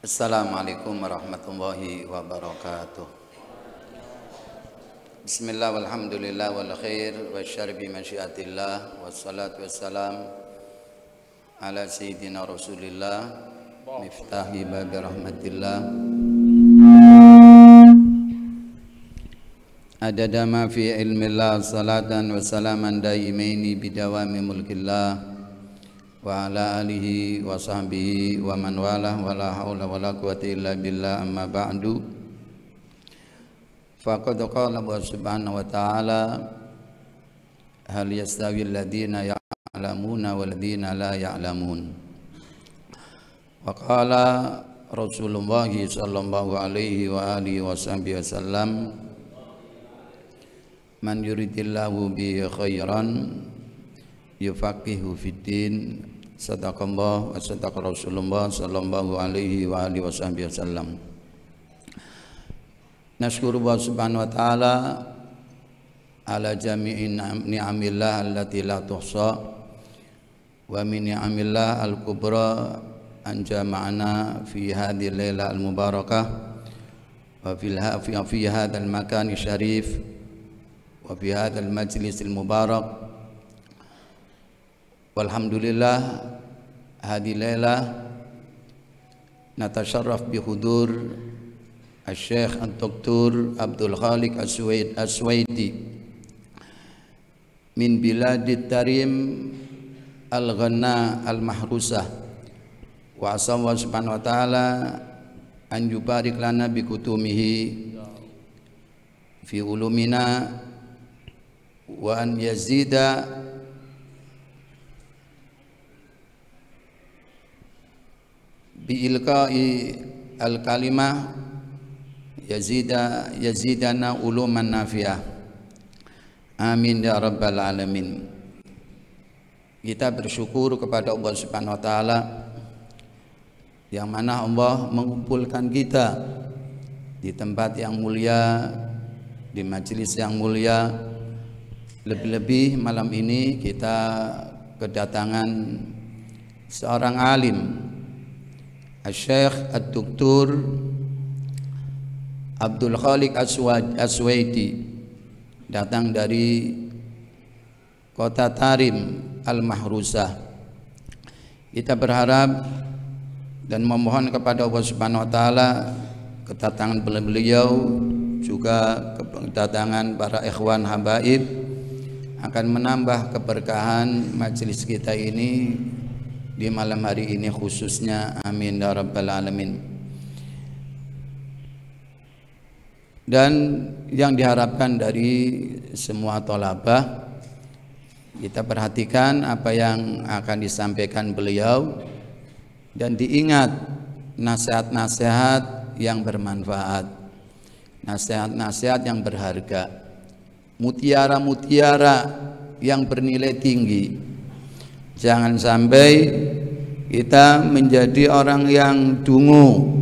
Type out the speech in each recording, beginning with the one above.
Assalamualaikum warahmatullahi wabarakatuh. Bismillah walhamdulillah wal khair wa syarri bi masyiatillah wassalatu wassalam ala sayyidina Rasulillah miftahi babi rahmatillah adada ma fi ilmillah salatan wa salaman daimaini bidawami mulkillah wa ala alihi wa sahbihi wa man walah wa la hawla wa la quwwata illa billah amma ba'du. Faqad qala Allah subhanahu wa ta'ala hal yastawi alladhina ya'lamuna wal ladhina la ya'lamun. Wa qala Rasulullah sallallahu alaihi wa alihi wa sahbihi wasallam man yuridillahu bihi khairan yufaqihu fiddin. Sadaqallah wa sadaqa Rasulullah sallallahu alaihi wa alihi wasallam. Nashkuru Allah subhanahu wa ta'ala ala jami'in ni'amillah allati la tuhsa wa min ni'amillah al-kubra an jama'ana fi hadhihi al-laila al-mubarakah wa fi hadha al-makan syarif wa fi hadha al-majlis al-mubarak. Walhamdulillah hadhihi lailah natasharraf bi hudur Asy-Syaikh Dr. Abdul Khaliq As-Suwaidi min biladit tarim al-ghanna al-mahrusah wa asallahu subhanahu wa ta'ala an yubarik lana bi kutumihi fi ulumina wa an yazida biilqa'i al-kalimah yazidana uluman nafi'ah. Amin ya rabbal alamin. Kita bersyukur kepada Allah subhanahu wa ta'ala yang mana Allah mengumpulkan kita di tempat yang mulia, di majelis yang mulia. Lebih-lebih malam ini kita kedatangan seorang alim, Asy-Syaikh Dr. Abdul Khaliq As-Suwaidi, datang dari kota Tarim Al-Mahrusah. Kita berharap dan memohon kepada Allah Subhanahu wa taala kedatangan beliau juga kedatangan para ikhwan habaib akan menambah keberkahan majelis kita ini di malam hari ini khususnya. Amin ya rabbal alamin. Dan yang diharapkan dari semua thalabah, kita perhatikan apa yang akan disampaikan beliau dan diingat nasihat-nasihat yang bermanfaat, nasihat-nasihat yang berharga, mutiara-mutiara yang bernilai tinggi. Jangan sampai kita menjadi orang yang dungu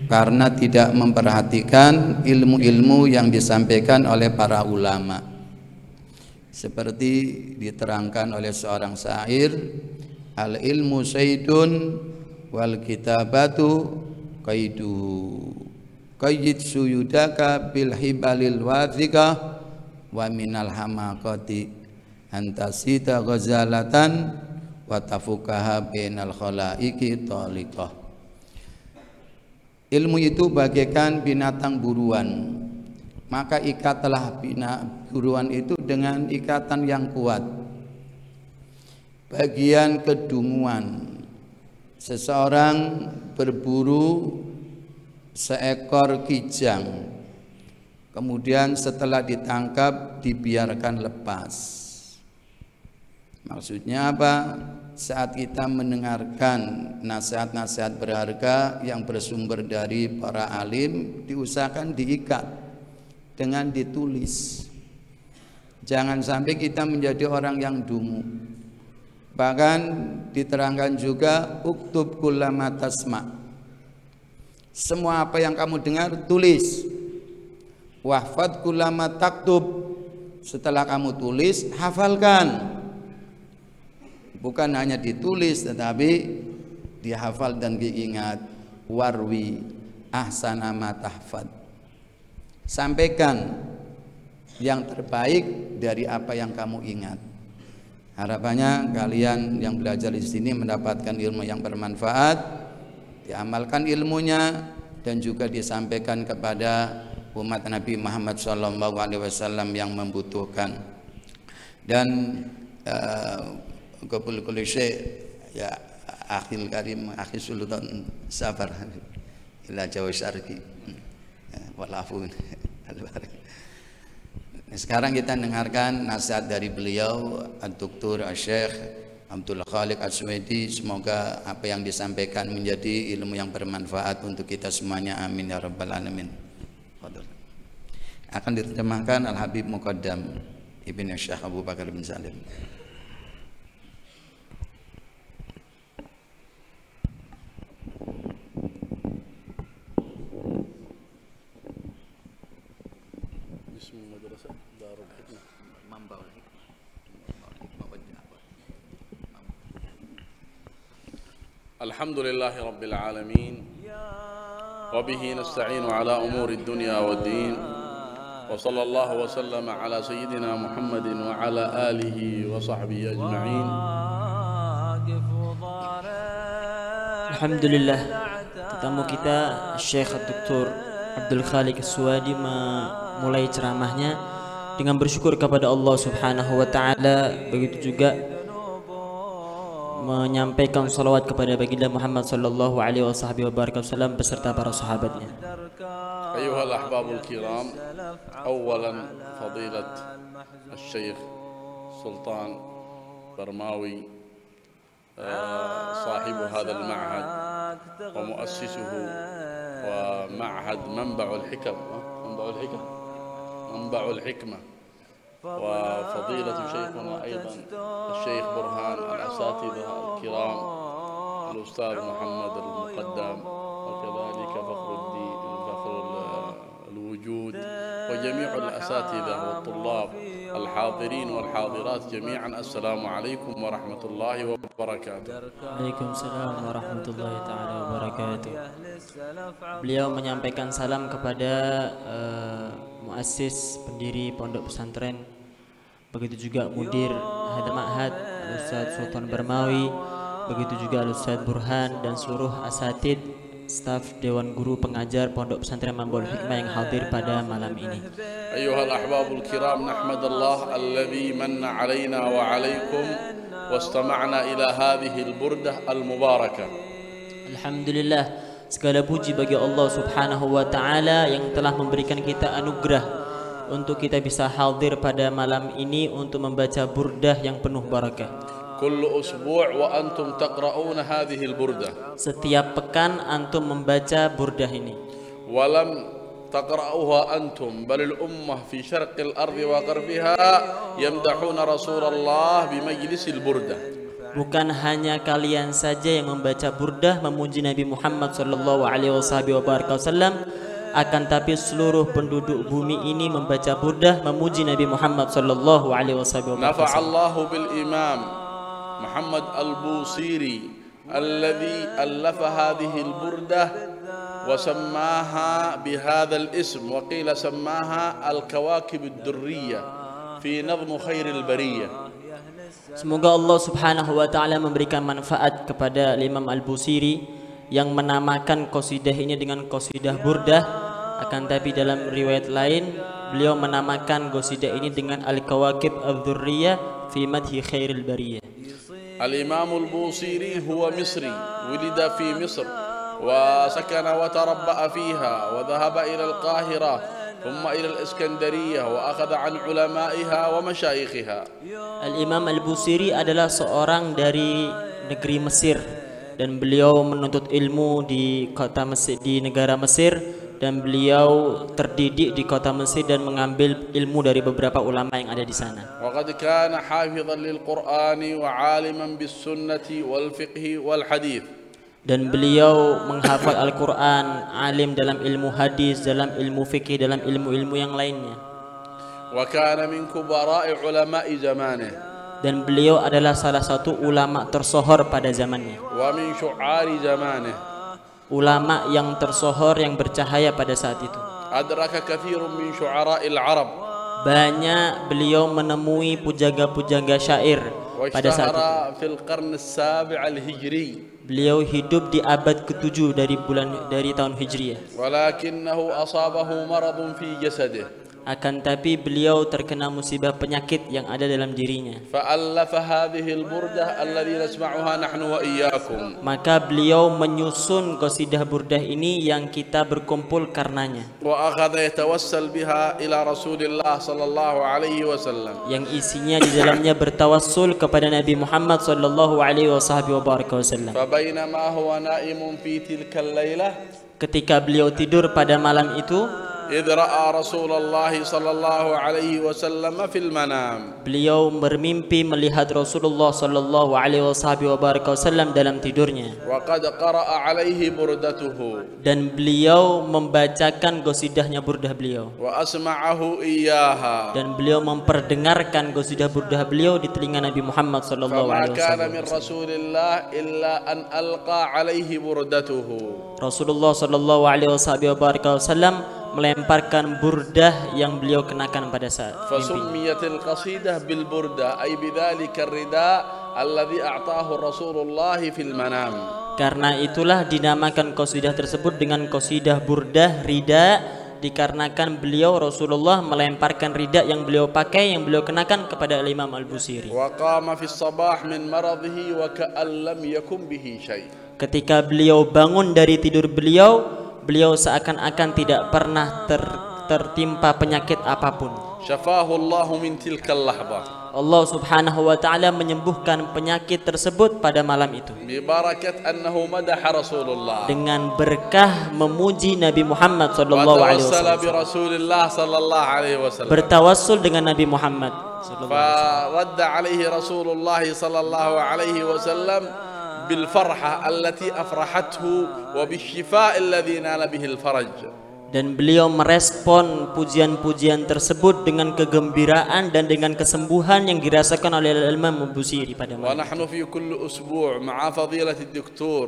karena tidak memperhatikan ilmu-ilmu yang disampaikan oleh para ulama. Seperti diterangkan oleh seorang syair, al ilmu saydun wal kitabatu qaiduhu qayyid suyudaka bil hibalil wathika wa minal hamaqati antasita ghazalatan wa tafukaha bainal khalaiki taliqah. Ilmu itu bagaikan binatang buruan, maka ikatlah buruan itu dengan ikatan yang kuat. Bagian kedunguan, seseorang berburu seekor kijang, kemudian setelah ditangkap dibiarkan lepas. Maksudnya apa? Saat kita mendengarkan nasihat-nasihat berharga yang bersumber dari para alim, diusahakan diikat dengan ditulis. Jangan sampai kita menjadi orang yang dungu. Bahkan diterangkan juga uktub kullama tasma. Semua apa yang kamu dengar tulis. Wahfad kullama taktub. Setelah kamu tulis, hafalkan. Bukan hanya ditulis tetapi dihafal dan diingat. warwi ahsana ma tahfad. Sampaikan yang terbaik dari apa yang kamu ingat. Harapannya kalian yang belajar di sini mendapatkan ilmu yang bermanfaat, diamalkan ilmunya dan juga disampaikan kepada umat Nabi Muhammad SAW yang membutuhkan. Dan qabul kulli syai' ya akhil karim akhi sultan sabar ila jawa syarqi walafun. Sekarang kita dengarkan nasihat dari beliau Dr. Syekh Abdul Khaliq As-Suwaidi. Semoga apa yang disampaikan menjadi ilmu yang bermanfaat untuk kita semuanya, amin ya rabbal alamin. Akan diterjemahkan Al-Habib Muqaddam Ibn Syekh Abu Bakar bin Salim. الحمد لله رب العالمين وبه نستعين على أمور الدنيا والدين وصلى الله وسلم على سيدنا محمد وعلى آله وصحبه أجمعين. Alhamdulillah, tetamu kita Syekh Dr. Abdul Khaliq As-Suwaidi memulai ceramahnya dengan bersyukur kepada Allah Subhanahu wa taala, begitu juga menyampaikan salawat kepada baginda Muhammad sallallahu alaihi wasallam beserta para sahabatnya. Ayuhal ahbabul kiram, awalan fadilat Syekh Sultan Barmawi صاحب هذا المعهد ومؤسسه ومعهد منبع الحكمة وفضيلة شيخنا أيضا الشيخ برهان، الأساتذة الكرام الأستاذ محمد المقدم، وكذلك فخر الوجود، وجميع الأساتذة والطلاب الحاضرين والحاضرات جميعا. السلام عليكم ورحمة الله وبركاته. Waalaikumsalam warahmatullahi taala wabarakatuh. Beliau menyampaikan salam kepada muassis pendiri pondok pesantren, begitu juga mudir Hadam Ma'had Ustaz Sultan Barmawi, begitu juga Ustaz Burhan dan seluruh asatid staf Dewan Guru Pengajar Pondok Pesantren Manbaul Hikmah yang hadir pada malam ini. Ayyuhal ahbabul kiram, nahmadallah alladzi manna alaina wa alaikum wastama'na ila hadhihi al-burdah al-mubarakah. Alhamdulillah, segala puji bagi Allah Subhanahu wa taala yang telah memberikan kita anugerah untuk kita bisa hadir pada malam ini untuk membaca burdah yang penuh barakah. Kullu usbu' wa antum taqra'una hadhihi al-burdah. Setiap pekan antum membaca burdah ini. Walam taqra'uha antum bal al-ummah fi syarqil ardi wa gharbiha yamdahuna Rasulullah bi majlisil burdah. Bukan hanya kalian saja yang membaca burdah memuji Nabi Muhammad sallallahu alaihi wasallam, akan tapi seluruh penduduk bumi ini membaca burdah memuji Nabi Muhammad sallallahu alaihi wasallam. Nafa'allahu bil imam محمد البوصيري الذي ألف هذه البردة وسماها بهذا الاسم، وقيل سماها الكواكب الدرية في نظم خير البرية. Semoga Allah Subhanahu wa taala memberikan manfaat kepada Imam Al-Busiri yang menamakan qasidah ini dengan qasidah burdah, akan tapi dalam riwayat lain beliau menamakan qasidah ini dengan Al-Kawakib Ad-Durriyah fi madhi khairil bariyah. الإمام البوصيري هو مصري، ولد في مصر وسكن وتربأ فيها وذهب إلى القاهرة ثم إلى الإسكندرية وأخذ عن علمائها ومشايخها. Al-Imam Al-Busiri adalah seorang dari negeri Mesir dan beliau menuntut ilmu di kota Mesir, di negara Mesir, dan beliau terdidik di kota Mesir dan mengambil ilmu dari beberapa ulama yang ada di sana. وقد كان حافظا للقرآن وعالما بالسنة والفقه والحديث. Dan beliau menghafal Al-Quran, alim dalam ilmu hadis, dalam ilmu fikih, dalam ilmu-ilmu yang lainnya. وكان من كبراء علماء زمانه. Dan beliau adalah salah satu ulama tersohor pada zamannya. ومن شعار زمانه. ulama yang tersohor yang bercahaya pada saat itu. أدرك كثير من شعراء العرب Banyak beliau menemui pujangga-pujangga syair pada saat itu. واشتهر في القرن السابع الهجري Beliau hidup di abad ke-7 dari tahun Hijriah. ولكنه أصابه مرض في جسده Akan tapi beliau terkena musibah penyakit yang ada dalam dirinya. فألف هذه البردة الذي نسمعها نحن وإياكم Maka beliau menyusun qasidah burdah ini yang kita berkumpul karenanya, وأخذ يتوسل بها إلى رسول الله صلى الله عليه وسلم yang isinya di dalamnya bertawassul kepada Nabi Muhammad sallallahu alaihi wasallam. فبينما هو نائم في تلك الليلة Ketika beliau tidur pada malam itu, إذ رأى رسول الله صلى الله عليه وسلم في المنام beliau bermimpi melihat Rasulullah sallallahu alaihi wasallam dalam tidurnya, وقد قرأ عليه بردته dan beliau membacakan qasidahnya burdah beliau, وأسمعه إياها dan beliau memperdengarkan qasidah burdah beliau di telinga Nabi Muhammad sallallahu فما alaihi كان wasallam. من رسول الله إلا أن ألقى عليه بردته Rasulullah sallallahu alaihi wasallam melemparkan burdah yang beliau kenakan pada saat mimpi. فسميت القصيدة بالبردة أي بذلك الرداء الذي أعطاه رسول الله في المنام. Karena itulah dinamakan qasidah tersebut dengan qasidah burdah rida, dikarenakan beliau Rasulullah melemparkan rida yang beliau pakai, yang beliau kenakan kepada Imam Al-Busiri. وقام في الصباح من مرضه وكأن لم يكن به شيء. Ketika beliau bangun dari tidur beliau seakan-akan tidak pernah tertimpa penyakit apapun. شفاه الله من تلك اللحظة Allah subhanahu wa ta'ala menyembuhkan penyakit tersebut pada malam itu ببركة أنه مدح رسول الله dengan berkah memuji Nabi Muhammad sallallahu alaihi وتوسل wasallam, برسول الله صلى الله عليه وسلم bertawassul dengan Nabi Muhammad sallallahu alaihi wasallam. فرد عليه رسول الله صلى الله عليه وسلم بالفرحة التي أفرحته وبالشفاء الذي نال به الفرج. Dan beliau merespon pujian-pujian tersebut dengan kegembiraan dan dengan kesembuhan yang dirasakan oleh Imam Al-Busiri pada malam. ونحن في كل أسبوع مع فضيلة الدكتور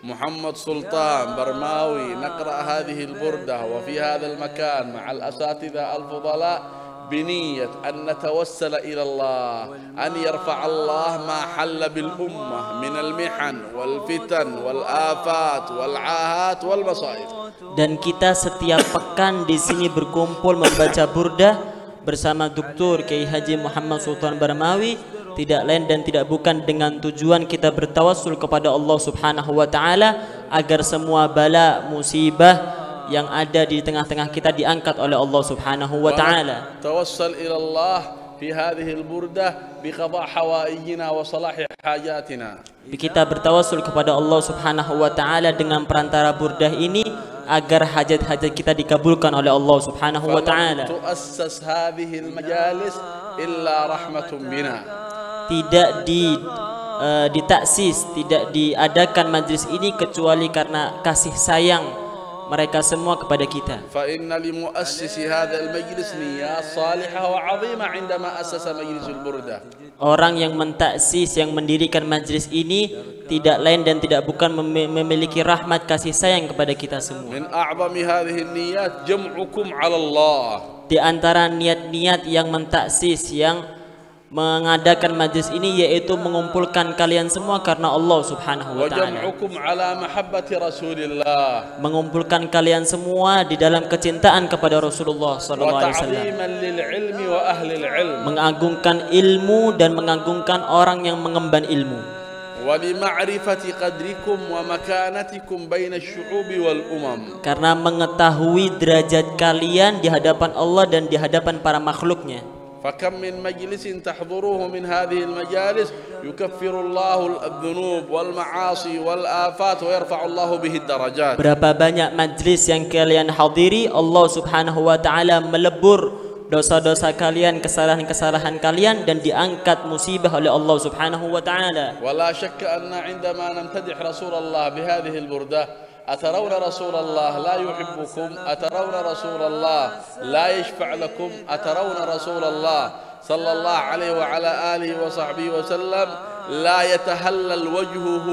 محمد سلطان برماوي نقرأ هذه البردة وفي هذا المكان مع الأساتذة الفضلاء بنية أن نتوسل إلى الله أن يرفع الله ما حل بالأمة من المحن والفتن والآفات والعاهات والمصائب. Dan kita setiap pekan di sini berkumpul membaca burdah bersama Dr. Kiai Haji Muhammad Sultan Barmawi, tidak lain dan tidak bukan dengan tujuan kita bertawassul kepada Allah Subhanahu wa taala agar semua bala musibah yang ada di tengah-tengah kita diangkat oleh Allah Subhanahu wa taala. Tawassal ila Allah fi hadhihi al-burdah bi qada' hawaijina wa salah hajatina. Kita bertawassul kepada Allah Subhanahu wa taala dengan perantara burdah ini agar hajat-hajat kita dikabulkan oleh Allah Subhanahu wa taala. Tuassas hadhihi al-majalis illa rahmatun bina. Tidak ditaksis, tidak diadakan majlis ini kecuali karena kasih sayang mereka semua kepada kita. Fa inna li muassisi hadzal majlis niyyah salihah wa 'azimah 'indama assasa majlisul burdah. Orang yang mentaksis, yang mendirikan majlis ini tidak lain dan tidak bukan memiliki rahmat kasih sayang kepada kita semua. Min a'zami hadhihi an-niyyat jam'ukum 'ala Allah. Di antara niat-niat yang mentaksis, yang mengadakan majlis ini yaitu mengumpulkan kalian semua karena Allah Subhanahu wa taala. Wajam'ukum ala mahabbati Rasulillah. Mengumpulkan kalian semua di dalam kecintaan kepada Rasulullah sallallahu alaihi wasallam. Wa ta'ziman lil ilmi wa ahli al ilm. Mengagungkan ilmu dan mengagungkan orang yang mengemban ilmu. Wa li ma'rifati qadrikum wa makanatikum baina asy-syu'ubi wal umam. Karena mengetahui derajat kalian di hadapan Allah dan di hadapan para makhluknya. فكم من مجلس تحضروه من هذه المجالس يكفر الله الذنوب والمعاصي والآفات ويرفع الله به الدرجات. Berapa banyak majlis yang kalian hadiri, Allah Subhanahu wa taala melebur dosa-dosa kalian, kesalahan-kesalahan kalian dan diangkat musibah oleh Allah Subhanahu wa taala. ولا شك أن عندما نمتدح رسول الله بهذه البردة أترون رسول الله لا يحبكم أترون رسول الله لا يشفع لكم أترون رسول الله صلى الله عليه وعلى آله وصحبه وسلم لا يتهلل وجهه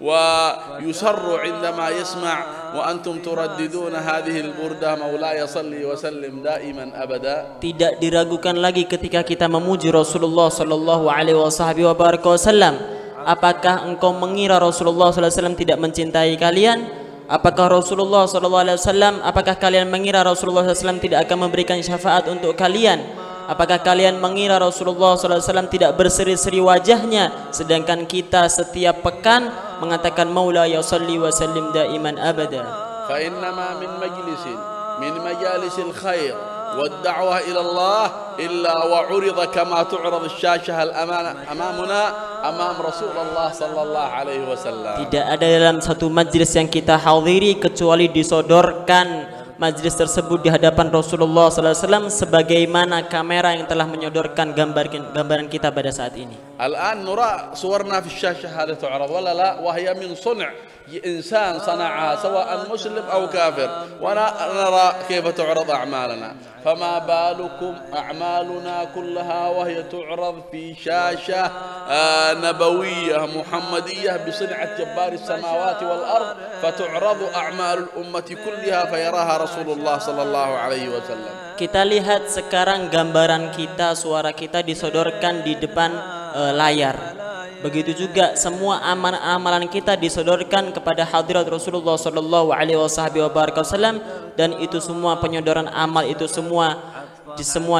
ويسر عندما يسمع وأنتم ترددون هذه البردة مولاي صلي وسلم دائما أبدا. Tidak diragukan lagi ketika kita memuji Rasulullah sallallahu alaihi wasallam. Apakah engkau mengira Rasulullah sallallahu alaihi wasallam tidak mencintai kalian? Apakah Rasulullah sallallahu alaihi wasallam, apakah kalian mengira Rasulullah sallallahu alaihi wasallam tidak akan memberikan syafaat untuk kalian? Apakah kalian mengira Rasulullah sallallahu alaihi wasallam tidak berseri-seri wajahnya, sedangkan kita setiap pekan mengatakan Maula ya salli wa sallim daiman abada. Fa innama min majlisin min majalisil khair والدعوة إلى الله إلا وعرض كما تعرض الشاشة أمامنا أمام رسول الله صلى الله عليه وسلم. Tidak ada dalam satu majlis yang kita hadiri kecuali disodorkan majlis tersebut di hadapan Rasulullah sallallahu alaihi wasallam sebagaimana kamera yang telah menyodorkan gambaran kita pada saat ini. الآن نرى صورنا في الشاشة هذه تعرض ولا لا وهي من صنع إنسان صنعها سواء مسلم أو كافر ونرى كيف تعرض أعمالنا فما بالكم أعمالنا كلها وهي تعرض في شاشة نبوية محمدية بصنعة جبار السماوات والأرض فتعرض أعمال الأمة كلها فيراها رسول الله صلى الله عليه وسلم. Kita lihat sekarang gambaran kita, suara kita disodorkan di depan layar. Begitu juga semua amalan kita disodorkan kepada hadirat Rasulullah sallallahu alaihi wasallam, dan itu semua penyodoran amal itu semua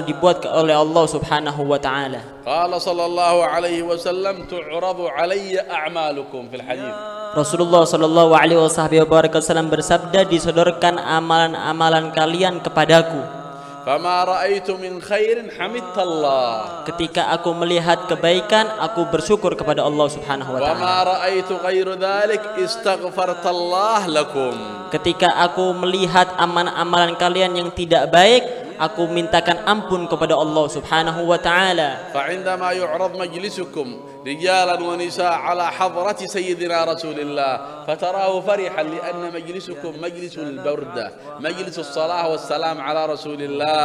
dibuat oleh Allah Subhanahu wa taala. Qala sallallahu alaihi wasallam tu'radu alayya a'malukum fil hadits. Rasulullah sallallahu alaihi wasallam bersabda, disodorkan amalan-amalan kalian kepadaku. Fama ra'aitu min khairin hamidallah. Ketika aku melihat kebaikan, aku bersyukur kepada Allah Subhanahu wa taala. Wa ma ra'aitu ghairu dzalik istaghfartallah lakum. Ketika aku melihat amalan kalian yang tidak baik, aku mintakan ampun kepada Allah Subhanahu wa taala. Fa 'indama yu'rad majlisukum رجالا ونساء على حضرة سيدنا رسول الله فتراه فرحا لأن مجلسكم مجلس البردة مجلس الصلاة والسلام على رسول الله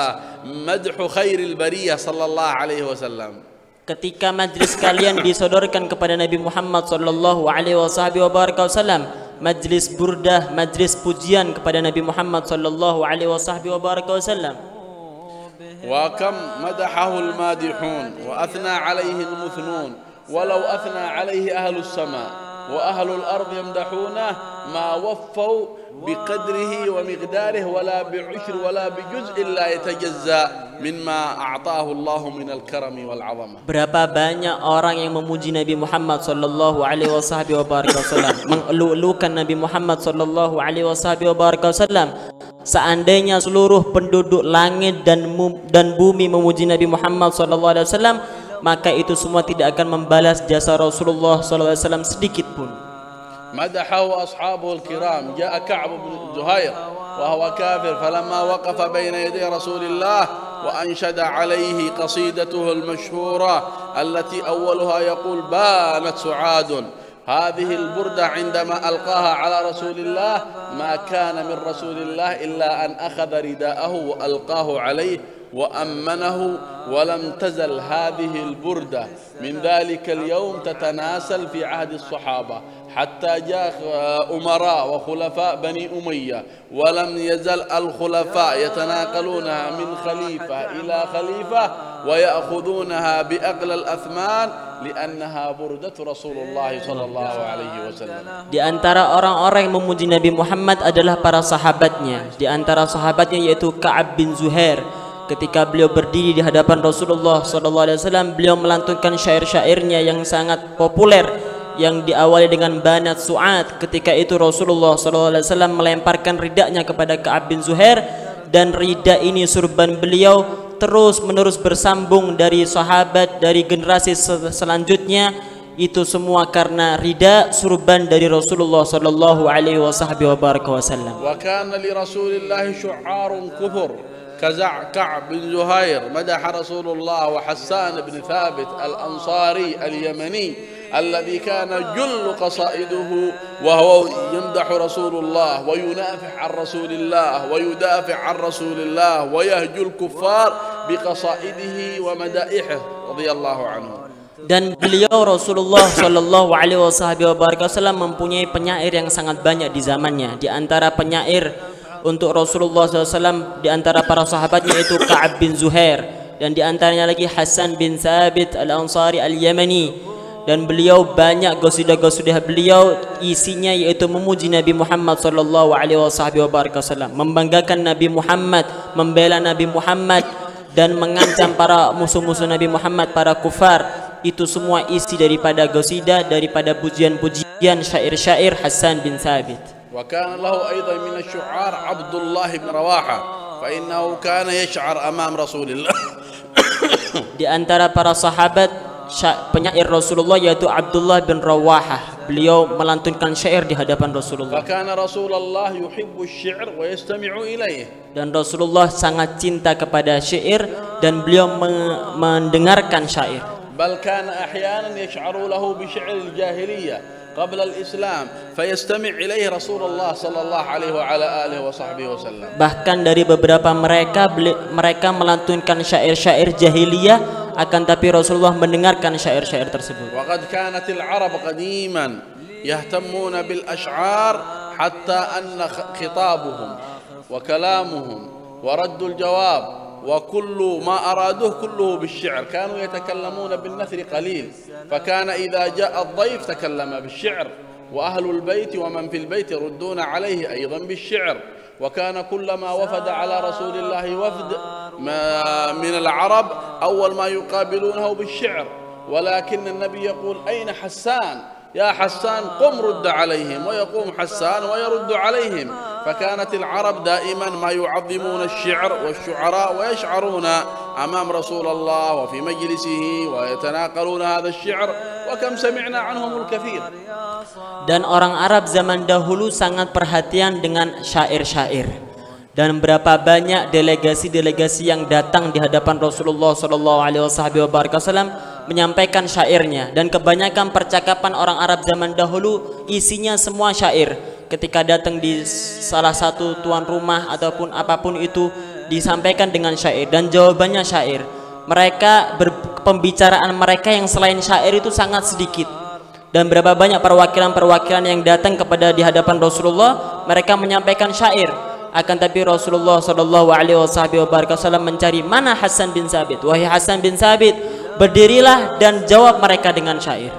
مدح خير البرية صلى الله عليه وسلم. Ketika majlis kalian disodorkan kepada Nabi Muhammad sallallahu alaihi wasallam, majlis burdah, majlis pujian kepada Nabi Muhammad sallallahu alaihi wasallam. وكم مدحه المادحون وأثنى عليه المثنون ولو أثنى عليه أهل السماء وأهل الأرض يمدحونه ما وفوا بقدره ومقداره ولا بعشر ولا بجزء إلا يتجزأ مما أعطاه الله من الكرم والعظمة. Berapa banyak orang yang memuji Nabi Muhammad sallallahu alaihi wasallam, mengelu-elukan Nabi Muhammad sallallahu alaihi wasallam. Seandainya seluruh penduduk langit dan bumi memuji Nabi Muhammad sallallahu alaihi wasallam, maka itu semua tidak akan membalas jasa Rasulullah sallallahu alaihi wasallam sedikit pun. Madahahu ashabuhu al-kiram, jaa Ka'b bin Zuhair wa huwa kafir falamma waqafa bayna yaday Rasulillah wa anshada alayhi qasidatuhu al-mashhura allati awwaluha yaqul banat su'adun. هذه البردة عندما ألقاها على رسول الله ما كان من رسول الله إلا أن أخذ رداءه وألقاه عليه وأمنه ولم تزل هذه البردة من ذلك اليوم تتناسل في عهد الصحابة حتى جاء أمراء وخلفاء بني أمية ولم يزل الخلفاء يتناقلونها من خليفة إلى خليفة ويأخذونها بأغلى الأثمان لأنها بردة رسول الله صلى الله عليه وسلم. Di antara orang-orang yang memuji Nabi Muhammad adalah para sahabatnya. Di antara sahabatnya yaitu Ka'ab bin Zuhair. Ketika beliau berdiri di hadapan Rasulullah SAW, beliau melantunkan syair-syairnya yang sangat populer yang diawali dengan banat su'ad. Ketika itu Rasulullah SAW melemparkan ridanya kepada Ka'ab bin Zuhair, dan rida ini surban beliau terus menerus bersambung dari sahabat, dari generasi selanjutnya. Itu semua karena rida surban dari Rasulullah sallallahu alaihi wasallam. Wa kana li Rasulillah syu'arun kufur كعب بن زهير مدح رسول الله وحسان بن ثابت الأنصاري اليمني الذي كان جل قصائده وهو يمدح رسول الله وينافح عن رسول الله ويدافع عن رسول الله ويهجو الكفار بقصائده ومدائحه رضي الله عنه. Dan beliau Rasulullah Shallallahu Alaihi Wasallam mempunyai penyair yang sangat banyak di zamannya. Di antara penyair untuk Rasulullah SAW di antara para sahabatnya itu Ka'ab bin Zuhair, dan di antaranya lagi Hasan bin Thabit Al-Ansari Al-Yamani. Dan beliau banyak qasidah-qasidah beliau isinya yaitu memuji Nabi Muhammad Shallallahu Alaihi Wasallam, membanggakan Nabi Muhammad, membela Nabi Muhammad, dan mengancam para musuh-musuh Nabi Muhammad, para kufar. Itu semua isi daripada qasidah, daripada pujian-pujian syair-syair Hasan bin Thabit. Wa kana lahu aidan min asy-syu'ar Abdullah bin Rawaha fa innahu kana yash'ar amam Rasulillah. Di antara para sahabat penyair Rasulullah yaitu Abdullah bin Rawahah, beliau melantunkan syair di hadapan Rasulullah. Wa kana Rasulullah yuhibbu asy-syi'r wa yastami'u ilayhi. Dan Rasulullah sangat cinta kepada syair dan beliau mendengarkan syair. بل كان أحيانا يشعر له بشعر الجاهلية قبل الإسلام فيستمع إليه رسول الله صلى الله عليه وعلى آله وصحبه وسلم. Bahkan dari beberapa mereka melantunkan syair-syair jahiliyah, akan tapi Rasulullah mendengarkan syair-syair tersebut. وقد كانت العرب قديما يهتمون بالأشعار حتى أن خطابهم وكلامهم ورد الجواب وكل ما أرادوه كله بالشعر. كانوا يتكلمون بالنثر قليل، فكان إذا جاء الضيف تكلم بالشعر، وأهل البيت ومن في البيت يردون عليه أيضا بالشعر. وكان كلما وفد على رسول الله وفد من العرب أول ما يقابلونه بالشعر، ولكن النبي يقول أين حسان؟ يا حسان قم رد عليهم، ويقوم حسان ويرد عليهم. فكانت العرب دائما ما يعظمون الشعر والشعراء ويشعرون أمام رسول الله وفي مجلسه ويتناقلون هذا الشعر، وكم سمعنا عنهم الكثير. Dan orang Arab zaman dahulu sangat perhatian dengan syair-syair. Dan berapa banyak delegasi-delegasi yang datang di hadapan Rasulullah SAW menyampaikan syairnya. Dan kebanyakan percakapan orang Arab zaman dahulu isinya semua syair. Ketika datang di salah satu tuan rumah ataupun apapun itu, disampaikan dengan syair dan jawabannya syair. Pembicaraan mereka yang selain syair itu sangat sedikit. Dan berapa banyak perwakilan-perwakilan yang datang kepada di hadapan Rasulullah, mereka menyampaikan syair. Akan tapi Rasulullah SAW mencari mana Hasan bin Thabit. Wahai Hasan bin Thabit, berdirilah dan jawab mereka dengan syair.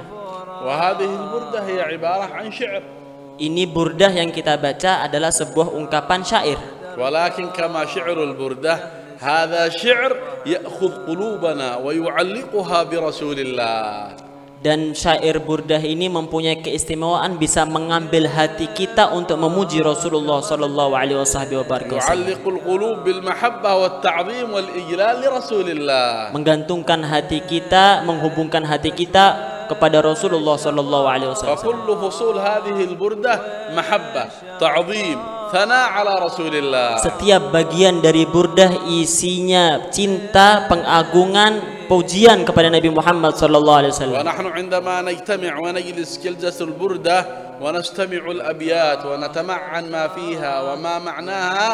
Ini burdah yang kita baca adalah sebuah ungkapan syair. Walakin kama syi'rul burdah, hadza syi'r ya'khudh qulubana wa yu'alliquha bi Rasulillah. Dan syair burdah ini mempunyai keistimewaan bisa mengambil hati kita untuk memuji Rasulullah sallallahu alaihi wasallam. Yu'alliqul qulub bil mahabbah wat ta'zim wal ijlal li Rasulillah. Menggantungkan hati kita, menghubungkan hati kita kepada Rasulullah sallallahu alaihi wasallam. Fa kullu fusul hadhihi al burdah mahabbah, ta'zim, thana ala Rasulillah. Setiap bagian dari burdah isinya cinta, pengagungan, pujian kepada Nabi Muhammad sallallahu alaihi wasallam. Wa nahnu 'indama najtami' wa najlis jalsatul burdah wa nastami'u al-abyat wa natama'an ma fiha wa ma ma'naha,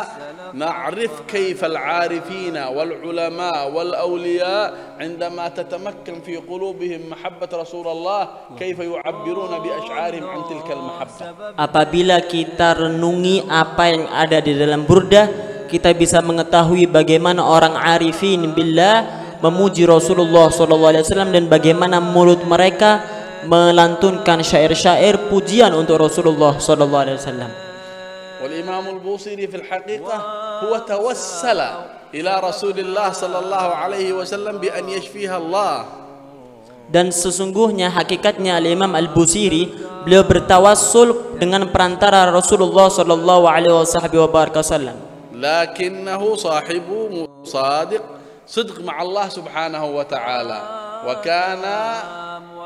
na'rif kayfa al-'arifin wal 'ulama wal awliya 'indama tatamakkan fi qulubihim mahabbat Rasulullah kayfa yu'abbiruna bi asy'arihim 'an tilka al-mahabbah. Apabila kita renungi apa yang ada di dalam burdah, kita bisa mengetahui bagaimana orang arifin billah memuji Rasulullah SAW dan bagaimana mulut mereka melantunkan syair-syair pujian untuk Rasulullah SAW. Wal Imam Al-Busiri fil haqiqah huwa tawassala ila Rasulillah sallallahu alaihi wasallam bi an yashfiha Allah. Dan sesungguhnya hakikatnya Imam Al-Busiri, beliau bertawassul dengan perantara Rasulullah sallallahu alaihi wasallam. Lakinnahu sahibu sadiq صدق مع الله سبحانه وتعالى وكان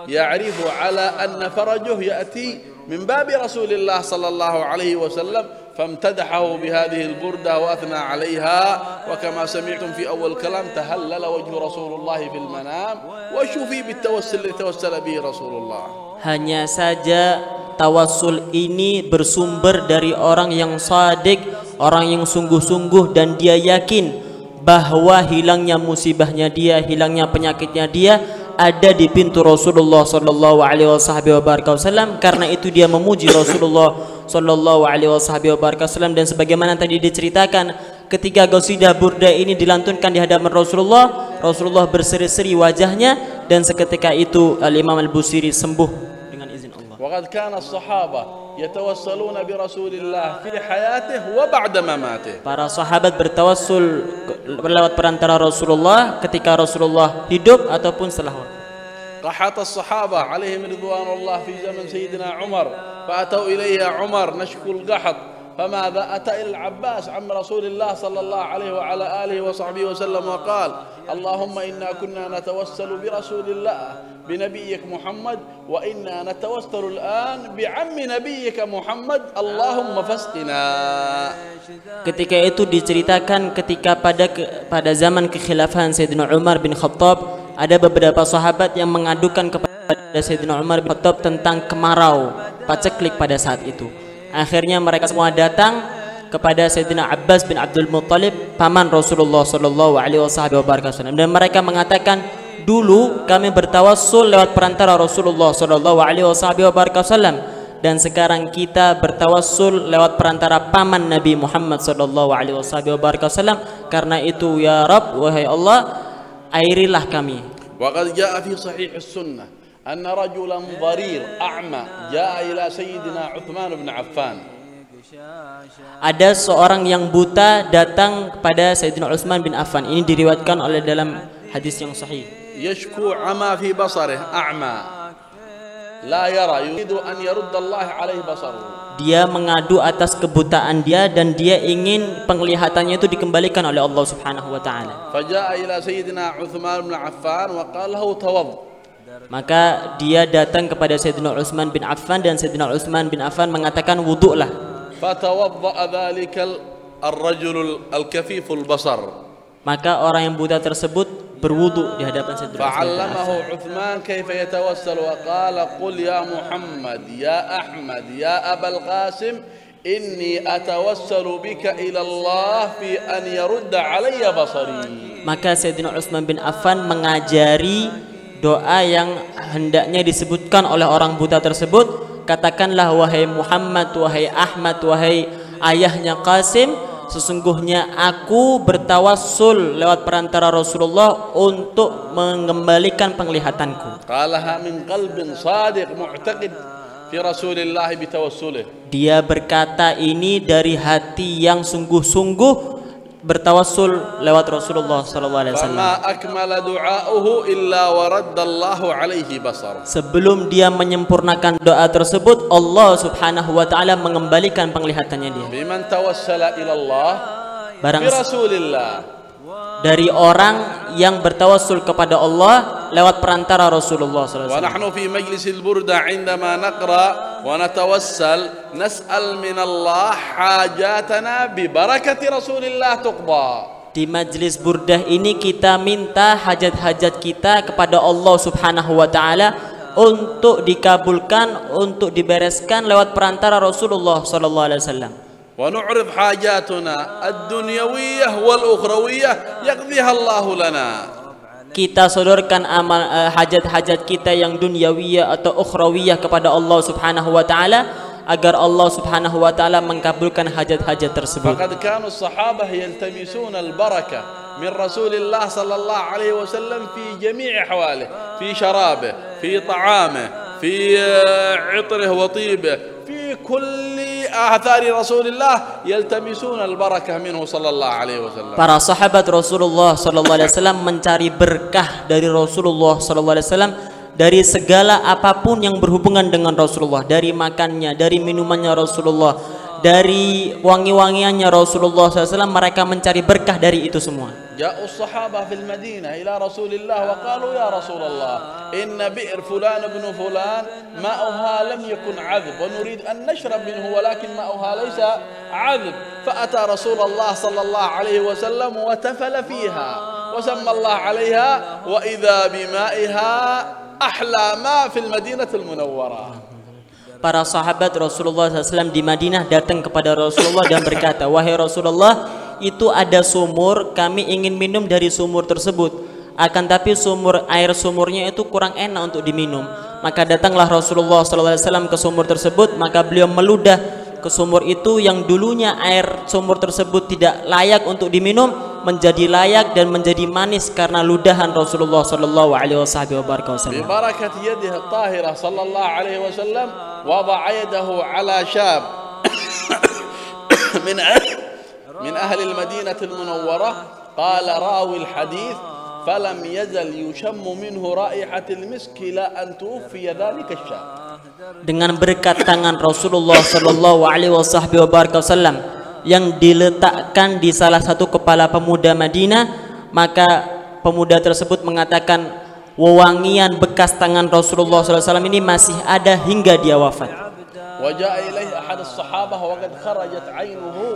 يعرف على أن فرجه يأتي من باب رسول الله صلى الله عليه وسلم فامتدحه بهذه البردة وأثنى عليها وكما سمعتم في أول كلام تهلل وجه رسول الله في المنام وشوفي بالتوسل الذي توسل به رسول الله. Hanya saja tawassul ini bersumber dari orang yang sadik, orang yang sungguh-sungguh, dan dia yakin bahwa hilangnya musibahnya dia, hilangnya penyakitnya dia ada di pintu Rasulullah sallallahu alaihi wasallam. Karena itu dia memuji Rasulullah sallallahu alaihi wasallam. Dan sebagaimana tadi diceritakan, ketika qasidah burda ini dilantunkan di hadapan Rasulullah berseri-seri wajahnya, dan seketika itu Al-Imam Al-Busiri sembuh dengan izin Allah. وقد كان الصحابة يتوسلون برسول الله في حياته وبعد مماته. Para sahabat bertawassul lewat perantara Rasulullah ketika Rasulullah hidup ataupun setelah wafat. قحط الصحابة عليهم رضوان الله في زمن سيدنا عمر فأتوا إليه عمر نشكو القحط فماذا أتى إلى العباس عم رسول الله صلى الله عليه وعلى آله وصحبه وسلم وقال اللهم إنا كنا نتوسل برسول الله بنبيك محمد وإنا نتوسل الآن بعم نبيك محمد اللهم فاسقنا. Ketika itu diceritakan ketika pada zaman kekhilafahan Sayyidina Umar bin Khattab, ada beberapa sahabat yang mengadukan kepada Sayyidina Umar bin Khattab tentang kemarau paceklik pada saat itu. Akhirnya mereka semua datang kepada Sayyidina Abbas bin Abdul Muttalib, paman Rasulullah sallallahu alaihi wasallam, dan mereka mengatakan, dulu kami bertawassul lewat perantara Rasulullah sallallahu alaihi wasallam, dan sekarang kita bertawassul lewat perantara paman Nabi Muhammad sallallahu alaihi wasallam. Karena itu ya Rabb, wahai Allah, airilah kami. وقد جاء في صحيح السنة أن رجلا ضرير أعمى جاء إلى سيدنا عثمان بن عفان. Ada seorang yang buta datang kepada Sayyidina Utsman bin Affan. Ini diriwayatkan oleh dalam hadis yang sahih. يشكو عمى في بصره أعمى لا يرى يريد أن يرد الله عليه بصره. Dia mengadu atas kebutaan dia dan dia ingin penglihatannya itu dikembalikan oleh Allah Subhanahu wa taala. فجاء إلى سيدنا عثمان بن عفان وقال له توضأ. Maka dia datang kepada Sayyidina Utsman bin Affan, dan Sayyidina Utsman bin Affan mengatakan wudu'lah. فتوضأ ذلك الرجل الكفيف البصر. Maka orang yang buta tersebut berwudu di hadapan Sayyidina Utsman. فعلمه عثمان كيف يتوسل وقال قل يا محمد يا أحمد يا أبا القاسم إني أتوسل بك إلى الله في أن يرد علي بصري. Maka Sayyidina Utsman bin Affan mengajari doa yang hendaknya disebutkan oleh orang buta tersebut. Katakanlah, wahai Muhammad, wahai Ahmad, wahai ayahnya Qasim, sesungguhnya aku bertawassul lewat perantara Rasulullah untuk mengembalikan penglihatanku. قالها من قلب صادق معتقد في رسول الله بتوسله. Dia berkata ini dari hati yang sungguh-sungguh bertawassul lewat Rasulullah sallallahu alaihi wasallam. فما أكمل دعاؤه إلا ورد الله عليه بصره. Sebelum dia menyempurnakan doa tersebut, Allah Subhanahu wa taala mengembalikan penglihatannya dia. بمن توسل إلى الله Barang برسول الله. dari orang yang bertawassul kepada Allah lewat perantara Rasulullah sallallahu alaihi wasallam. ونحن في مجلس البردة عندما نقرأ ونتوسل نسأل من الله حاجاتنا ببركة رسول الله تقضى. Di majlis burdah ini kita minta hajat-hajat kita kepada Allah Subhanahu wa taala untuk dikabulkan, untuk dibereskan lewat perantara Rasulullah sallallahu alaihi wasallam. ونعرض حاجاتنا الدنيوية والأخروية يقضيها الله لنا. Kita sodorkan hajat-hajat kita yang dunyawiyah atau ukhrawiyah kepada Allah Subhanahu wa taala agar Allah Subhanahu wa taala mengabulkan hajat-hajat tersebut. فقد كانوا الصحابة يلتمسون البركة من رسول الله صلى الله عليه وسلم في جميع أحواله، في شرابه، في طعامه، في عطره وطيبه، في كل آثار رسول الله يلتمسون البركة منه صلى الله عليه وسلم. Para sahabat Rasulullah sallallahu alaihi wasallam mencari berkah dari Rasulullah sallallahu alaihi wasallam dari segala apapun yang berhubungan dengan Rasulullah, dari makannya, dari minumannya Rasulullah, dari wangi-wangiannya Rasulullah SAW. Mereka mencari berkah dari itu semua. جاءوا الصحابة في المدينة إلى رسول الله وقالوا يا رسول الله إن بئر فلان ابن فلان ماؤها لم يكن عذب ونريد أن نشرب منه ولكن ماؤها ليس عذب. فأتى رسول الله صلى الله عليه وسلم وتفل فيها وسمى الله عليها وإذا بمائها أحلى ماء في المدينة المنورة. Para sahabat Rasulullah SAW di Madinah datang kepada Rasulullah dan berkata, wahai Rasulullah, itu ada sumur, kami ingin minum dari sumur tersebut. akan tapi air sumurnya itu kurang enak untuk diminum. Maka datanglah Rasulullah SAW ke sumur tersebut, maka beliau meludah ke sumur itu yang dulunya air sumur tersebut tidak layak untuk diminum menjadi layak dan menjadi manis karena ludahan Rasulullah sallallahu alaihi wasallam. Bi barakati yadihi at-tahirah sallallahu alaihi wasallam wada'a yadahu ala syab min ahli al-Madinah al-Munawwarah qala rawi al-hadith falam yazal yushammu minhu raihatul misk ila an tuwfiya dhalika asyab. Dengan berkat tangan Rasulullah sallallahu alaihi wasallam yang diletakkan di salah satu kepala pemuda Madinah, maka pemuda tersebut mengatakan wewangian bekas tangan Rasulullah SAW ini masih ada hingga dia wafat. Waja'a ilaihi ahad as-sahabah wa qad kharajat 'ainuhu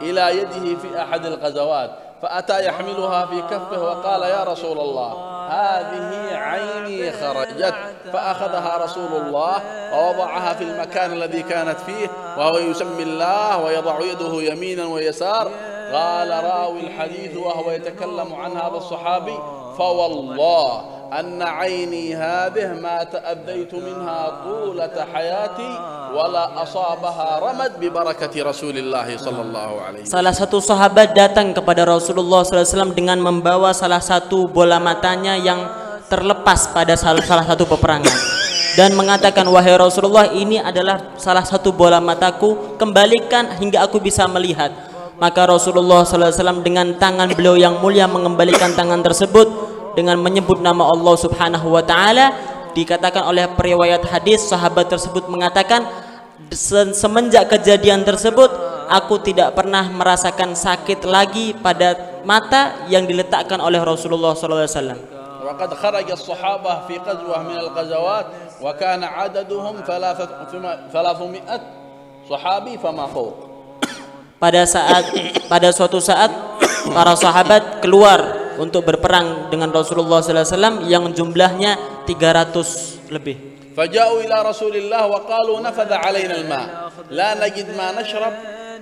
ila yadihi fi ahad al-ghazawat فأتى يحملها في كفه وقال يا رسول الله هذه عيني خرجت فأخذها رسول الله ووضعها في المكان الذي كانت فيه وهو يسمي الله ويضع يده يمينا ويسار. قال راوي الحديث وهو يتكلم عن هذا الصحابي فوالله أن عيني هذه ما تأذيت منها طولة حياتي ولا أصابها رمد ببركة رسول الله صلى الله عليه وسلم. Salah satu sahabat datang kepada Rasulullah SAW dengan membawa salah satu bola matanya yang terlepas pada salah satu peperangan dan mengatakan, wahai Rasulullah, ini adalah salah satu bola mataku, kembalikan hingga aku bisa melihat. Maka Rasulullah SAW dengan tangan beliau yang mulia mengembalikan tangan tersebut dengan menyebut nama Allah Subhanahu wa taala. Dikatakan oleh periwayat hadis, sahabat tersebut mengatakan, semenjak kejadian tersebut aku tidak pernah merasakan sakit lagi pada mata yang diletakkan oleh Rasulullah sallallahu alaihi wasallam. وقد خرج الصحابة في غزوة من الغزوات وكان عددهم 300 صحابي فما فوق. Pada suatu saat para sahabat keluar untuk berperang dengan Rasulullah sallallahu alaihi wasallam yang jumlahnya 300 lebih. فجاءوا إلى رسول الله وقالوا نفذ علينا الماء لا نجد ما نشرب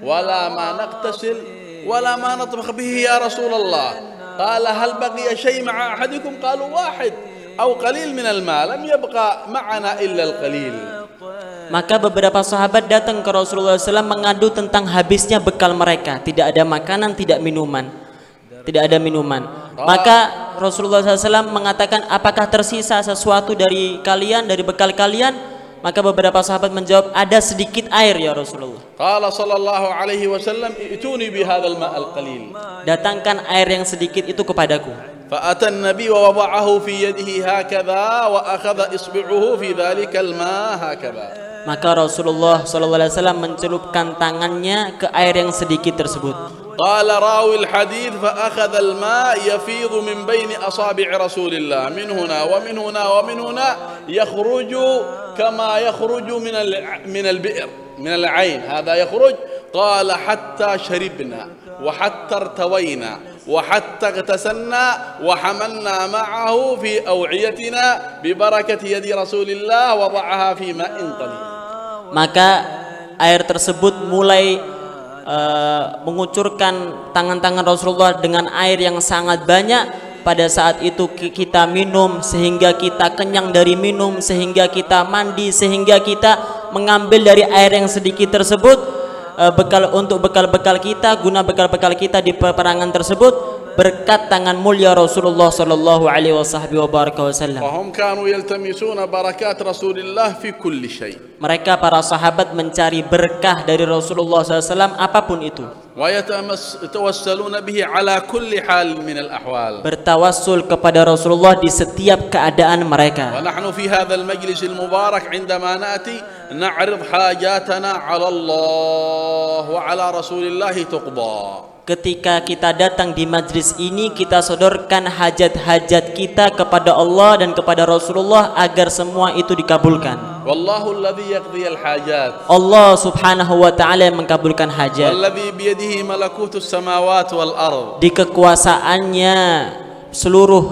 ولا ما نغتسل ولا ما نطبخ به يا رسول الله. قال هل بقي شيء مع أحدكم؟ قالوا واحد أو قليل من الماء لم يبقى معنا إلا القليل. Maka beberapa sahabat datang ke Rasulullah SAW mengadu tentang habisnya bekal mereka, tidak ada makanan, tidak ada minuman. Maka Rasulullah SAW mengatakan, apakah tersisa sesuatu dari kalian, dari bekal kalian? Maka beberapa sahabat menjawab, ada sedikit air ya Rasulullah. Qala sallallahu alaihi wasallam ituni bihadzal ma'al qalil. Datangkan air yang sedikit itu kepadaku. Fa'ata an-nabi wa wada'ahu fi yadihi hakadha wa akhadha isbi'uhu fi dhalikal ma' hakadha. Maka Rasulullah SAW mencelupkan tangannya ke air yang sedikit tersebut. Qala rawi al-hadith fa akhadha al-ma' yafidhu min baini asabi' Rasulillah min huna wa min huna wa min huna yakhruju kama yakhruju min al-bi'r min al-'ayn hadha yakhruj. Qala hatta sharibna wa hatta irtawayna وحتى اغتسلنا وحملنا معه في أوعيتنا ببركة يد رسول الله وضعها في ماء قليل. Maka air tersebut mulai mengucurkan tangan-tangan Rasulullah dengan air yang sangat banyak. Pada saat itu kita minum sehingga kita kenyang dari minum, sehingga kita mandi, sehingga kita mengambil dari air yang sedikit tersebut untuk bekal-bekal kita, guna bekal-bekal kita di peperangan tersebut berkat tangan mulia Rasulullah sallallahu alaihi wasallam. Wahum kanu yaltamisuna barakat Rasulillah fi kulli syai. Mereka para sahabat mencari berkah dari Rasulullah SAW apapun itu. Wa yatawassaluna bihi ala kulli hal min al-ahwal. Bertawassul kepada Rasulullah di setiap keadaan mereka. Wa nahnu fi hadzal majlis al-mubarak indama na'ti na'rid hajatana 'ala Allah wa 'ala Rasulillah tuqda. Ketika kita datang di majlis ini, kita sodorkan hajat-hajat kita kepada Allah dan kepada Rasulullah agar semua itu dikabulkan. Wallahu alladhi yaqdi al-hajat. Allah Subhanahu wa taala yang mengabulkan hajat. Walladhi biyadihi malakutus samawati wal ard. Di kekuasaannya seluruh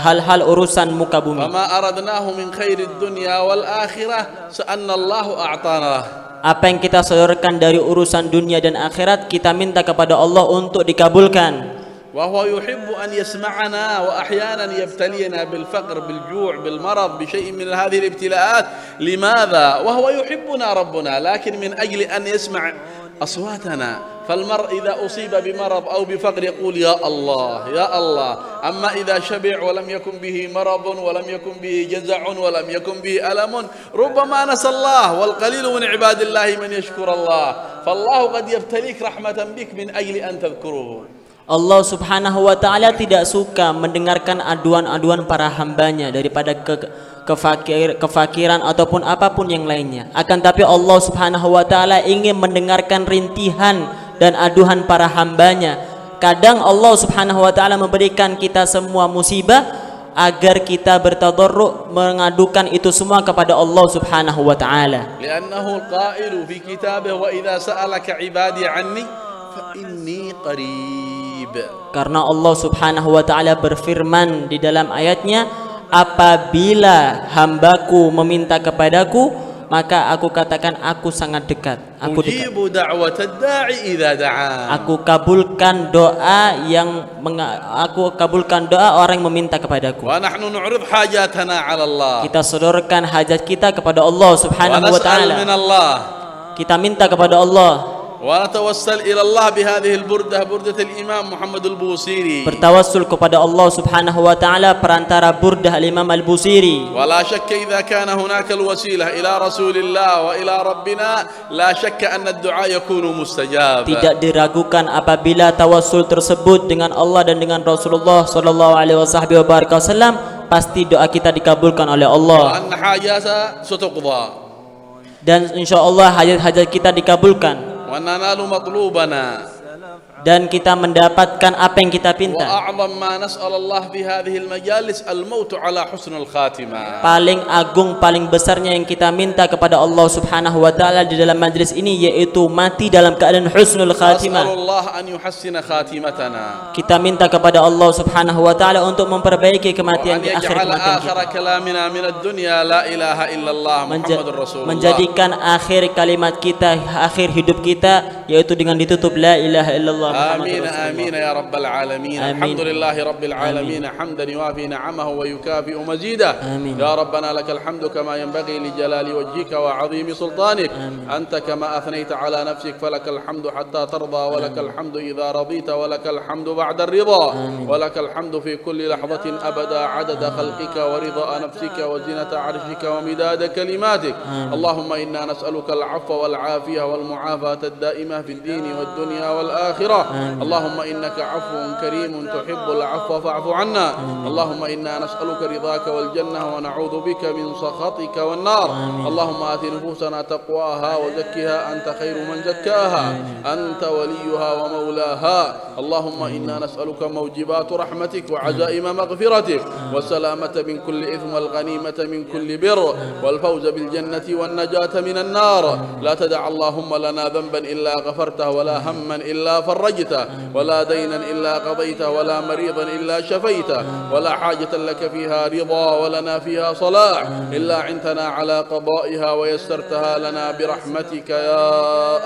hal-hal urusan muka bumi. Fama aradnahu min khairid dunya wal akhirah sa'anna Allahu a'tana. Apa yang kita sodorkan dari urusan dunia dan akhirat, kita minta kepada Allah untuk dikabulkan. وهو يحب أن يسمعنا وأحيانا يبتلينا بالفقر بالجوع بالمرض بشيء من هذه الابتلاءات. لماذا؟ وهو يحبنا ربنا، لكن من أجل أن يسمع أصواتنا. فالمرء إذا أصيب بمرض أو بفقر يقول يا الله يا الله. أما إذا شبع ولم يكن به مرض ولم يكن به جزع ولم يكن به ألم ربما نسى الله، والقليل من عباد الله من يشكر الله. فالله قد يبتليك رحمة بك من أجل أن تذكره. Allah Subhanahu wa Ta'ala tidak suka mendengarkan aduan-aduan para hambanya daripada kefakiran ataupun apapun yang lainnya. Akan tapi Allah Subhanahu wa Ta'ala ingin mendengarkan rintihan dan aduan para hambanya. Kadang Allah Subhanahu wa Ta'ala memberikan kita semua musibah agar kita bertadarru' mengadukan itu semua kepada Allah Subhanahu wa Ta'ala. Li'annahu qailu fi kitabih wa idza sa'alaka 'ibadi 'anni fa inni qarib. Karena Allah Subhanahu wa Ta'ala berfirman di dalam ayatnya, apabila hambaku meminta kepadaku, maka aku katakan aku sangat dekat. Aku dekat. Aku kabulkan doa orang yang meminta kepadaku. Kita sodorkan hajat kita kepada Allah Subhanahu wa Ta'ala. Kita minta kepada Allah. ونتوسل إلى الله بهذه البردة بردة الإمام محمد البوصيري. Bertawassul kepada Allah Subhanahu wa Ta'ala perantara burdah Imam Al-Busiri. ولا شك إذا كان هناك الوسيلة إلى رسول الله وإلى ربنا لا شك أن الدعاء يكون مستجاب. Tidak diragukan apabila tawassul tersebut dengan Allah dan dengan Rasulullah sallallahu alaihi wasallam, pasti doa kita dikabulkan oleh Allah. وأن حاجات ستقضى. Dan insyaallah hajat-hajat kita dikabulkan. وننال مطلوبنا. Dan kita mendapatkan apa yang kita pinta. وأعظم ما نسأل الله في هذه المجالس الموت على حسن الخاتمة. Paling agung, paling besarnya yang kita minta kepada Allah Subhanahu wa Ta'ala di dalam majlis ini yaitu mati dalam keadaan husnul khatimah. نسأل الله أن يحسن خاتمتنا. Kita minta kepada Allah Subhanahu wa Ta'ala untuk memperbaiki kematian di akhir kematian آخر كلامنا من الدنيا لا إله إلا الله محمد رسول الله. Menjadikan akhir kalimat kita, akhir hidup kita yaitu dengan ditutup la ilaha illallah. آمين آمين يا رب العالمين. الحمد لله رب العالمين حمدا يوافي نعمه ويكافئ مزيده. يا ربنا لك الحمد كما ينبغي لجلال وجهك وعظيم سلطانك. أنت كما أثنيت على نفسك فلك الحمد حتى ترضى، ولك الحمد إذا رضيت، ولك الحمد بعد الرضا، ولك الحمد في كل لحظة أبدا عدد خلقك ورضا نفسك وزنة عرشك ومداد كلماتك. اللهم إنا نسألك العفو والعافية والمعافاة الدائمة في الدين والدنيا والآخرة. اللهم إنك عفو كريم تحب العفو فاعف عنا. اللهم إنا نسألك رضاك والجنة ونعوذ بك من سخطك والنار. اللهم آت نفوسنا تقواها وزكها أنت خير من زكاها، أنت وليها ومولاها. اللهم إنا نسألك موجبات رحمتك وعزائم مغفرتك والسلامة من كل إثم والغنيمة من كل بر والفوز بالجنة والنجاة من النار. لا تدع اللهم لنا ذنبا إلا غفرته ولا هما إلا فرجته ولا دينا إلا قضيته ولا مريضا إلا شفيته ولا حاجة لك فيها رضا ولنا فيها صلاح إلا عنتنا على قضائها ويسرتها لنا برحمتك يا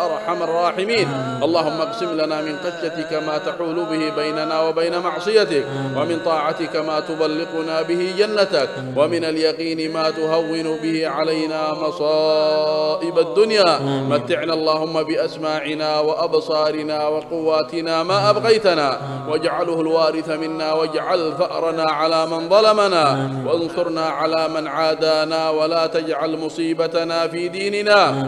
أرحم الراحمين. اللهم اقسم لنا من خشيتك ما تحول به بيننا وبين معصيتك، ومن طاعتك ما تبلغنا به جنتك، ومن اليقين ما تهون به علينا مصائب الدنيا. متعنا اللهم بأسماعنا وأبصارنا وقواتنا ما أبغيتنا، واجعله الوارث منا، واجعل ثأرنا على من ظلمنا، وانصرنا على من عادانا، ولا تجعل مصيبتنا في ديننا،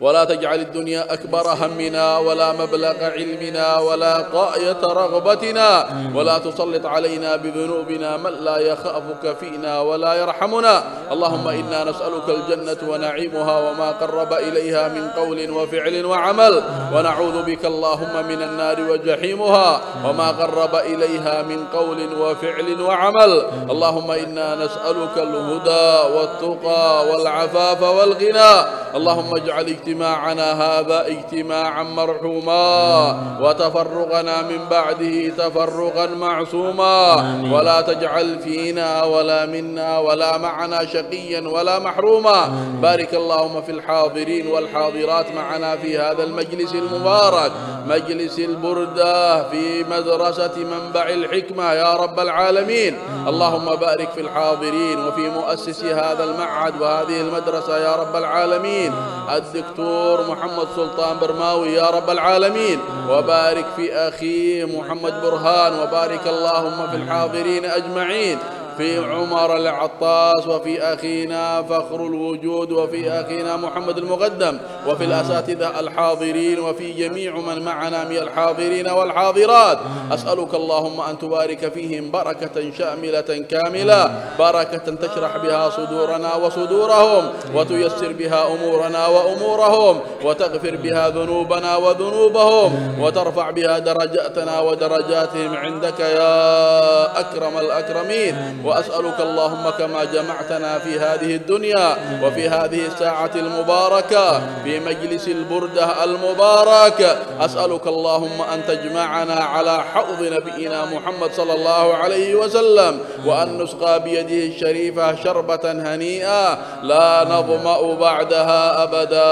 ولا تجعل الدنيا أكبر همنا ولا مبلغ علمنا ولا غاية رغبتنا، ولا تسلط علينا بذنوبنا من لا يخافك فينا ولا يرحمنا. اللهم إنا نسألك الجنة ونعيمها وما قرب إليها من قول وفعل وعمل، ونعوذ بك اللهم من النار وجحيمها وما قرب إليها من قول وفعل وعمل. اللهم إنا نسألك الهدى والتقى والعفاف والغنى. اللهم اجعل اجتماعنا هذا اجتماعا مرحوما وتفرقنا من بعده تفرقا معصوما ولا تجعل فينا ولا منا ولا معنا شقيا ولا محروما. بارك اللهم في الحاضرين والحاضرات معنا في هذا المجلس المبارك، مجلس البردة في مدرسة منبع الحكمة يا رب العالمين. اللهم بارك في الحاضرين وفي مؤسس هذا المعهد وهذه المدرسة يا رب العالمين الدكتور محمد سلطان برماوي يا رب العالمين، وبارك في أخي محمد برهان، وبارك اللهم في الحاضرين أجمعين، في عمر العطاس، وفي أخينا فخر الوجود، وفي أخينا محمد المقدم، وفي الأساتذة الحاضرين، وفي جميع من معنا من الحاضرين والحاضرات. أسألك اللهم أن تبارك فيهم بركة شاملة كاملة، بركة تشرح بها صدورنا وصدورهم، وتيسر بها أمورنا وأمورهم، وتغفر بها ذنوبنا وذنوبهم، وترفع بها درجاتنا ودرجاتهم عندك يا أكرم الأكرمين. وأسألك اللهم كما جمعتنا في هذه الدنيا وفي هذه الساعة المباركة في مجلس البردة المبارك، أسألك اللهم أن تجمعنا على حوض نبينا محمد صلى الله عليه وسلم، وأن نسقى بيده الشريفة شربة هنيئة لا نظمأ بعدها أبدا،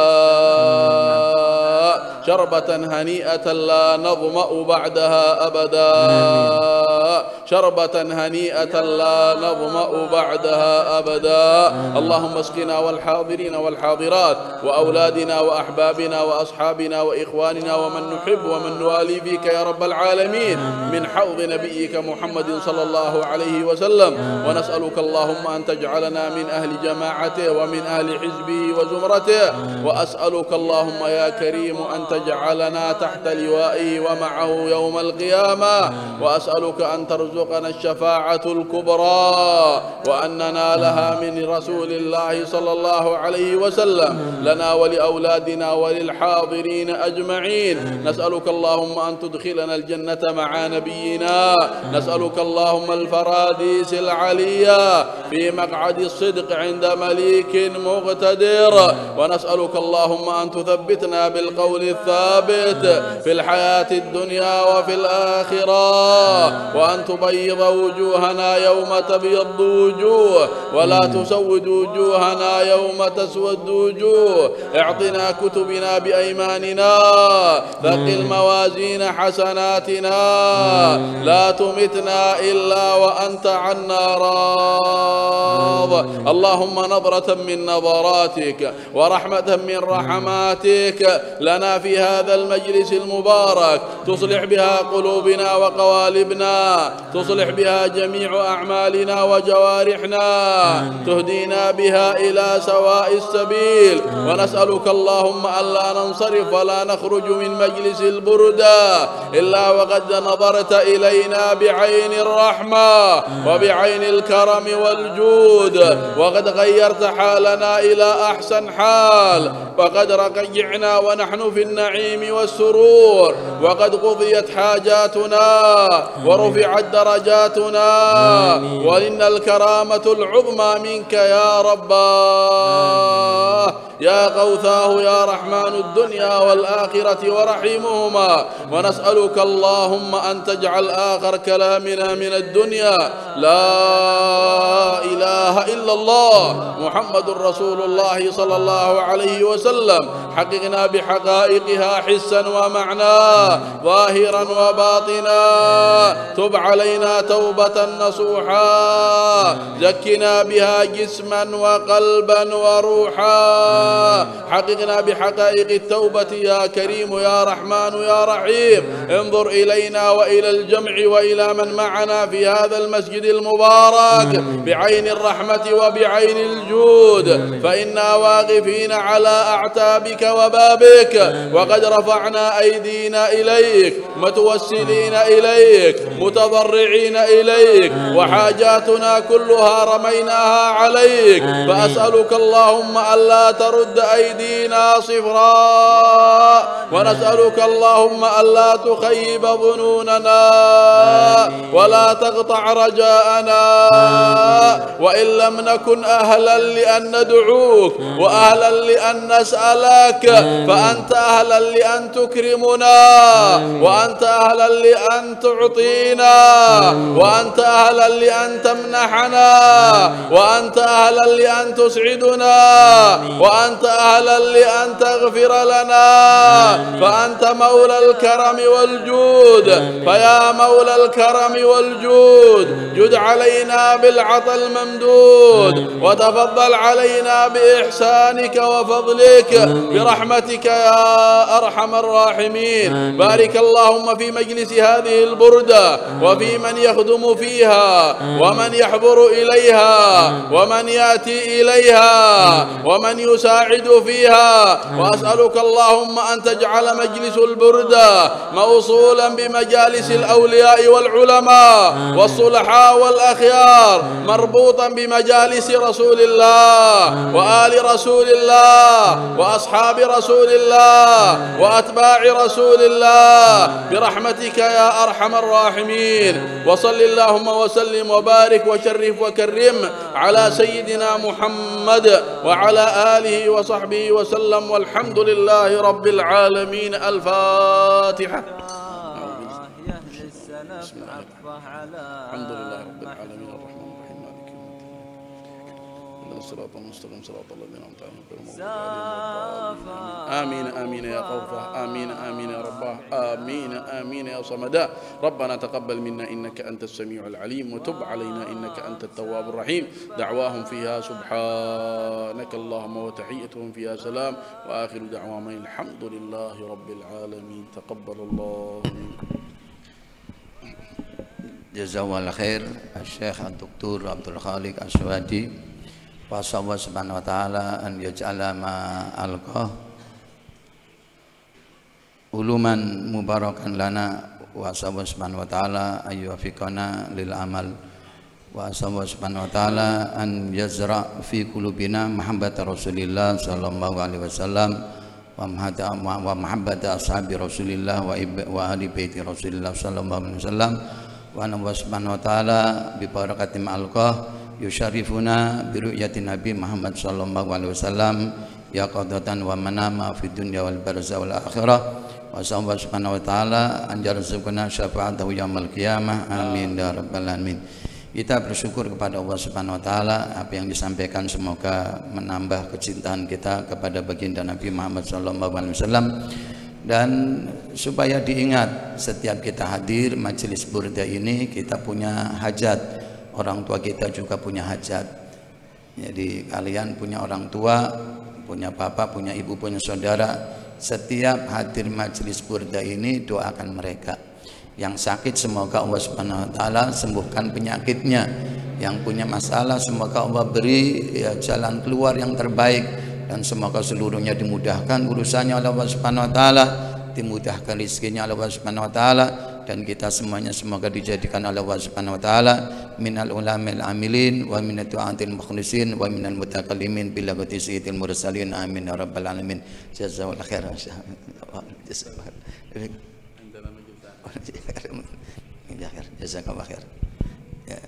شربة هنيئة لا نظمأ بعدها أبدا، شربة هنيئة لا نظمأ بعدها أبدا. اللهم اسقنا والحاضرين والحاضرات وأولادنا وأحبابنا وأصحابنا وإخواننا ومن نحب ومن نوالي فيك يا رب العالمين من حوض نبيك محمد صلى الله عليه وسلم. ونسألك اللهم أن تجعلنا من أهل جماعته ومن أهل حزبه وزمرته، وأسألك اللهم يا كريم أن تجعلنا تحت لوائه ومعه يوم القيامة، وأسألك أن ترزقنا الشفاعة الكبرى وأن ننالها من رسول الله صلى الله عليه وسلم لنا ولأولادنا وللحاضرين أجمعين. نسألك اللهم أن تدخلنا الجنة مع نبينا، نسألك اللهم الفراديس العليا في مقعد الصدق عند مليك مقتدر، ونسألك اللهم أن تثبتنا بالقول الثابت في الحياة الدنيا وفي الآخرة، وأن تبيض وجوهنا يوم تبيض وجوه ولا تسود وجوهنا يوم تسود وجوه. اعطنا كتبنا بأيماننا، ثقل موازين حسناتنا، لا تمتنا إلا وأنت عنا راض. اللهم نظرة من نظراتك ورحمة من رحماتك لنا في هذا المجلس المبارك، تصلح بها قلوبنا وقوالبنا، تصلح بها جميع أعمالنا وجوارحنا، تهدينا بها إلى سواء السبيل. ونسألك اللهم ألا ننصرف ولا نخرج من مجلس البردة إلا وقد نظرت إلينا بعين الرحمة وبعين الكرم والجود، وقد غيرت حالنا إلى أحسن حال، وقد رقيعنا ونحن في النعيم والسرور، وقد قضيت حاجاتنا ورفعت درجاتنا، وإن الكرامة العظمى منك يا رباه يا غوثاه يا رحمن الدنيا والآخرة ورحيمهما. ونسألك اللهم أن تجعل آخر كلامنا من الدنيا لا إله إلا الله محمد رسول الله صلى الله عليه وسلم. حققنا بحقائقها حسا ومعنى ظاهرا وباطنا، تب علينا توبة نصوحا، زكنا بها جسما وقلبا وروحا. حققنا بحقائق التوبة يا كريم يا رحمن يا رحيم. انظر إلينا وإلى الجمع وإلى من معنا في هذا المسجد المبارك بعين الرحمة وبعين الجود، فإنا واقفين على أعتابك وبابك، وقد رفعنا أيدينا إليك متوسلين إليك متضرعين إليك وحاجاتنا كلها رميناها عليك فأسألك اللهم ألا ترد أيدينا صفراء ونسألك اللهم ألا تخيب ظنوننا ولا تقطع رجاءنا وإن لم نكن أهلا لأن ندعوك وأهلا لأن نسألك فأنت أهلا لأن تكرمنا وأنت أهلا لأن تعطينا وأنت أهلا لأن تمنحنا وأنت أهلا لأن تسعدنا وأنت أهلا لأن تغفر لنا فأنت مولى الكرم والجود فيا مولى الكرم والجود جد علينا بالعطاء الممدود وتفضل علينا بإحسانك وفضلك برحمتك يا أرحم الراحمين. بارك اللهم في مجلس هذه البردة وفي من يخدم فيها ومن يحضر إليها ومن يأتي إليها ومن يساعد فيها وأسألك اللهم أن تجعل مجلس البردة موصولا بمجالس الأولياء والعلماء والصلحاء والأخيار مربوطا بمجالس رسول الله وآل رسول الله وأصحاب رسول الله وأتباع رسول الله برحمتك يا أرحم الراحمين. وصل اللهم وسلم وبارك وشرف وكرم على سيدنا محمد وعلى آله وصحبه وسلم والحمد لله رب العالمين. الفاتحة. الحمد لله رب العالمين الرحمن الرحيم مالك يوم الدين الصراط المستقيم صراط الذين أنعمت عليهم غير المغضوب عليهم. آمين آمين يا غوثة آمين آمين يا رباه آمين آمين يا صمدا. ربنا تقبل منا إنك أنت السميع العليم وتب علينا إنك أنت التواب الرحيم. دعواهم فيها سبحانك اللهم وتحيتهم فيها سلام وآخر دعواهم الحمد لله رب العالمين. تقبل الله منكم. Jazakallahu khair Syekh Dr. Abdul Khaliq Aswadi wa subhanahu wa ta'ala an yaj'ala ma alqah uluman mubarakan lana wa subhanahu wa ta'ala ayyufiqana lil amal wa subhanahu wa ta'ala an yazra fi qulubina mahabbata Rasulillah sallallahu alaihi wasallam wa mahabbata ashabi Rasulillah wa ahli baiti Rasulillah sallallahu alaihi wasallam wa Allah subhanahu wa ta'ala bi barakati ma'alqah yusyarifuna bi ru'yati Nabi Muhammad sallallahu alaihi wasallam ya qadatan wa manama fi dunya wal barzah wal akhirah wa subhanahu wa ta'ala an yarzuqna syafa'atahu yaumil qiyamah amin ya rabbal alamin. Kita bersyukur kepada Allah subhanahu wa ta'ala apa yang disampaikan semoga menambah kecintaan kita kepada baginda Nabi Muhammad sallallahu alaihi wasallam. Dan supaya diingat setiap kita hadir majelis burda ini kita punya hajat, orang tua kita juga punya hajat. Jadi kalian punya orang tua, punya bapak, punya ibu, punya saudara. Setiap hadir majelis burda ini doakan mereka. Yang sakit semoga Allah Subhanahu wa taala sembuhkan penyakitnya. Yang punya masalah semoga Allah beri jalan keluar yang terbaik. Dan semoga seluruhnya dimudahkan urusannya oleh Allah Subhanahu wa taala, dimudahkan rezekinya oleh Allah Subhanahu wa taala, dan kita semuanya semoga dijadikan oleh Allah Subhanahu wa taala minal ulamil amilin wa minat du'atil mukhlisin wa minal mutakallimin bil lagati sayyidil mursalin amin ya rabbal alamin. Jazakallahu khairan. Jazakallahu khair. Ya.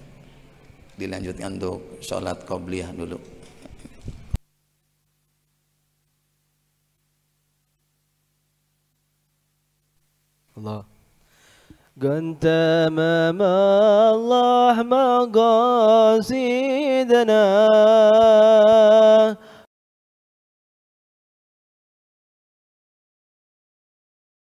Dilanjutkan untuk salat qabliyah dulu. الله كنت أمام الله مقاصدنا